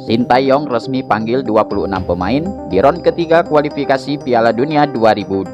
Sintayong resmi panggil 26 pemain di ronde ketiga kualifikasi Piala Dunia 2026.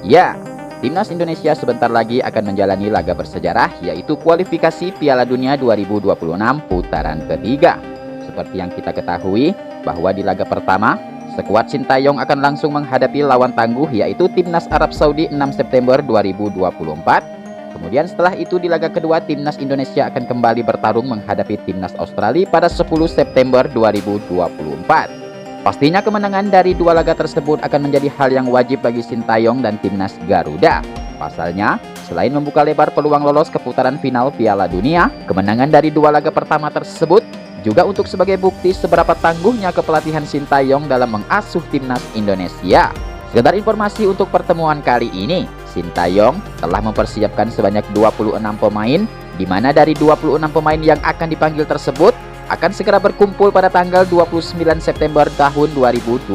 Ya, Timnas Indonesia sebentar lagi akan menjalani laga bersejarah, yaitu kualifikasi Piala Dunia 2026 putaran ketiga. Seperti yang kita ketahui, bahwa di laga pertama, skuad Sintayong akan langsung menghadapi lawan tangguh, yaitu Timnas Arab Saudi 6 September 2024. Kemudian setelah itu di laga kedua, Timnas Indonesia akan kembali bertarung menghadapi Timnas Australia pada 10 September 2024. Pastinya kemenangan dari dua laga tersebut akan menjadi hal yang wajib bagi Sintayong dan Timnas Garuda. Pasalnya, selain membuka lebar peluang lolos ke putaran final Piala Dunia, kemenangan dari dua laga pertama tersebut juga untuk sebagai bukti seberapa tangguhnya kepelatihan Sintayong dalam mengasuh Timnas Indonesia. Sekedar informasi untuk pertemuan kali ini, Sintayong telah mempersiapkan sebanyak 26 pemain, di mana dari 26 pemain yang akan dipanggil tersebut akan segera berkumpul pada tanggal 29 September tahun 2024.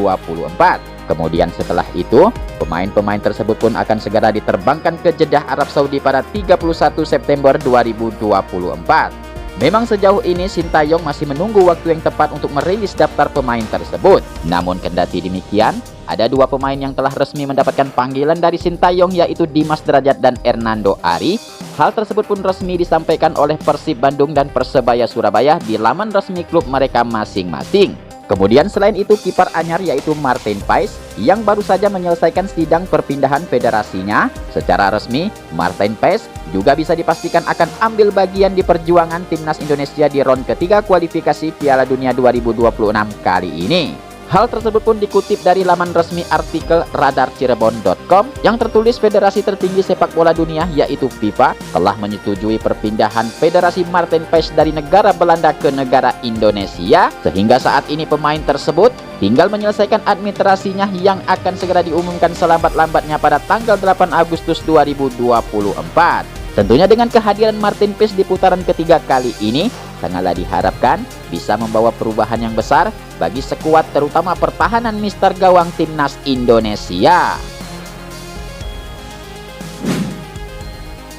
Kemudian setelah itu, pemain-pemain tersebut pun akan segera diterbangkan ke Jeddah Arab Saudi pada 31 September 2024. Memang sejauh ini Sintayong masih menunggu waktu yang tepat untuk merilis daftar pemain tersebut. Namun kendati demikian, ada dua pemain yang telah resmi mendapatkan panggilan dari Sintayong, yaitu Dimas Derajat dan Hernando Ari. Hal tersebut pun resmi disampaikan oleh Persib Bandung dan Persebaya Surabaya di laman resmi klub mereka masing-masing. Kemudian selain itu, kiper anyar yaitu Martin Paes yang baru saja menyelesaikan sidang perpindahan federasinya. Secara resmi, Martin Paes juga bisa dipastikan akan ambil bagian di perjuangan Timnas Indonesia di ronde ketiga kualifikasi Piala Dunia 2026 kali ini. Hal tersebut pun dikutip dari laman resmi artikel radarcirebon.com yang tertulis Federasi tertinggi sepak bola dunia yaitu FIFA telah menyetujui perpindahan Federasi Martin Paes dari negara Belanda ke negara Indonesia, sehingga saat ini pemain tersebut tinggal menyelesaikan administrasinya yang akan segera diumumkan selambat-lambatnya pada tanggal 8 Agustus 2024. Tentunya dengan kehadiran Martin Paes di putaran ketiga kali ini sangatlah diharapkan bisa membawa perubahan yang besar bagi skuad terutama pertahanan mister gawang Timnas Indonesia.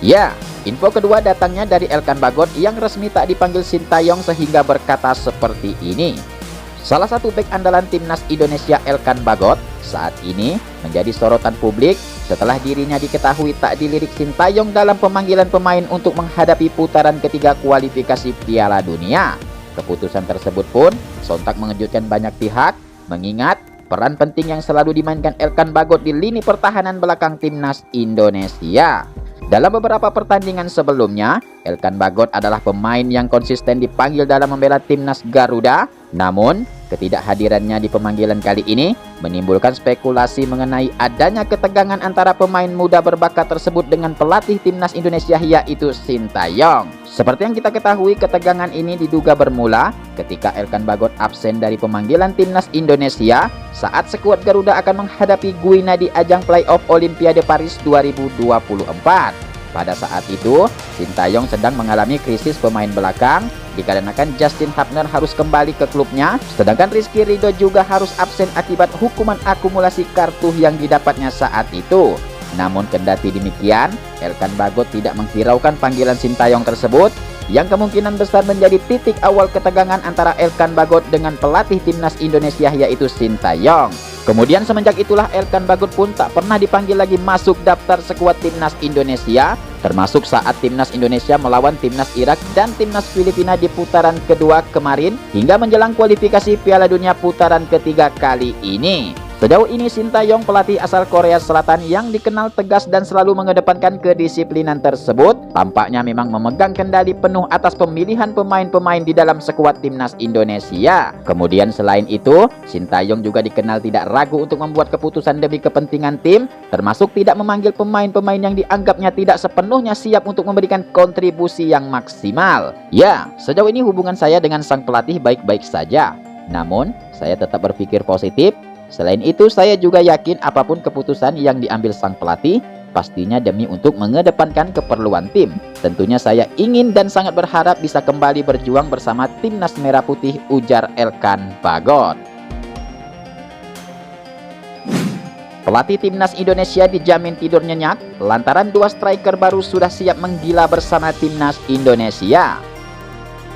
Ya, info kedua datangnya dari Elkan Bagot yang resmi tak dipanggil Sintayong sehingga berkata seperti ini. Salah satu bek andalan Timnas Indonesia Elkan Bagot saat ini menjadi sorotan publik setelah dirinya diketahui tak dilirik Sintayong dalam pemanggilan pemain untuk menghadapi putaran ketiga kualifikasi Piala Dunia. Keputusan tersebut pun sontak mengejutkan banyak pihak, mengingat peran penting yang selalu dimainkan Elkan Bagot di lini pertahanan belakang Timnas Indonesia. Dalam beberapa pertandingan sebelumnya, Elkan Bagot adalah pemain yang konsisten dipanggil dalam membela Timnas Garuda. Namun, ketidakhadirannya di pemanggilan kali ini menimbulkan spekulasi mengenai adanya ketegangan antara pemain muda berbakat tersebut dengan pelatih Timnas Indonesia yaitu Sintayong. Seperti yang kita ketahui, ketegangan ini diduga bermula ketika Elkan Bagot absen dari pemanggilan Timnas Indonesia saat skuad Garuda akan menghadapi Guinea di ajang playoff Olimpiade Paris 2024. Pada saat itu, Sintayong sedang mengalami krisis pemain belakang dikarenakan Justin Hapner harus kembali ke klubnya, sedangkan Rizky Ridho juga harus absen akibat hukuman akumulasi kartu yang didapatnya saat itu. Namun kendati demikian, Elkan Bagot tidak menghiraukan panggilan Sintayong tersebut, yang kemungkinan besar menjadi titik awal ketegangan antara Elkan Bagot dengan pelatih Timnas Indonesia yaitu Sintayong. Kemudian semenjak itulah Elkan Bagot pun tak pernah dipanggil lagi masuk daftar skuad Timnas Indonesia, termasuk saat Timnas Indonesia melawan Timnas Irak dan Timnas Filipina di putaran kedua kemarin hingga menjelang kualifikasi Piala Dunia putaran ketiga kali ini. Sejauh ini Sintayong, pelatih asal Korea Selatan yang dikenal tegas dan selalu mengedepankan kedisiplinan tersebut, tampaknya memang memegang kendali penuh atas pemilihan pemain-pemain di dalam skuad Timnas Indonesia. Kemudian selain itu, Sintayong juga dikenal tidak ragu untuk membuat keputusan demi kepentingan tim, termasuk tidak memanggil pemain-pemain yang dianggapnya tidak sepenuhnya siap untuk memberikan kontribusi yang maksimal. Ya, sejauh ini hubungan saya dengan sang pelatih baik-baik saja. Namun, saya tetap berpikir positif. Selain itu, saya juga yakin apapun keputusan yang diambil sang pelatih, pastinya demi untuk mengedepankan keperluan tim. Tentunya saya ingin dan sangat berharap bisa kembali berjuang bersama Timnas Merah Putih, ujar Elkan Bagot. Pelatih Timnas Indonesia dijamin tidur nyenyak lantaran dua striker baru sudah siap menggila bersama Timnas Indonesia.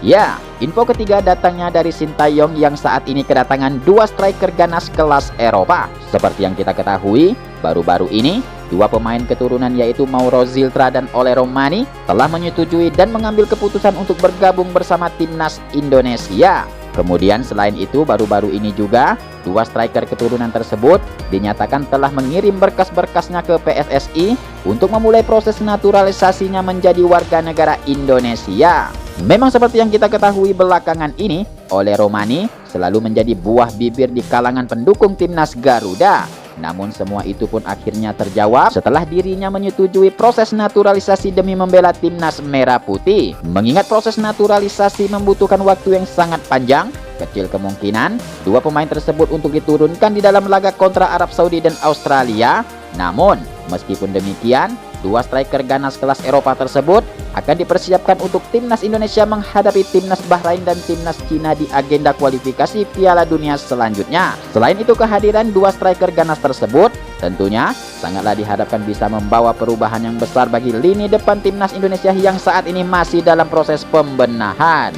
Ya, info ketiga datangnya dari Sintayong yang saat ini kedatangan dua striker ganas kelas Eropa. Seperti yang kita ketahui, baru-baru ini dua pemain keturunan yaitu Mauro Ziltra dan Ole Romani telah menyetujui dan mengambil keputusan untuk bergabung bersama timnas Indonesia. Kemudian selain itu, baru-baru ini juga dua striker keturunan tersebut dinyatakan telah mengirim berkas-berkasnya ke PSSI untuk memulai proses naturalisasinya menjadi warga negara Indonesia. Memang seperti yang kita ketahui belakangan ini, Ole Romani selalu menjadi buah bibir di kalangan pendukung timnas Garuda. Namun semua itu pun akhirnya terjawab setelah dirinya menyetujui proses naturalisasi demi membela timnas merah putih. Mengingat proses naturalisasi membutuhkan waktu yang sangat panjang, kecil kemungkinan dua pemain tersebut untuk diturunkan di dalam laga kontra Arab Saudi dan Australia. Namun, meskipun demikian, dua striker ganas kelas Eropa tersebut akan dipersiapkan untuk timnas Indonesia menghadapi timnas Bahrain dan timnas Cina di agenda kualifikasi Piala Dunia selanjutnya. Selain itu, kehadiran dua striker ganas tersebut tentunya sangatlah diharapkan bisa membawa perubahan yang besar bagi lini depan timnas Indonesia yang saat ini masih dalam proses pembenahan.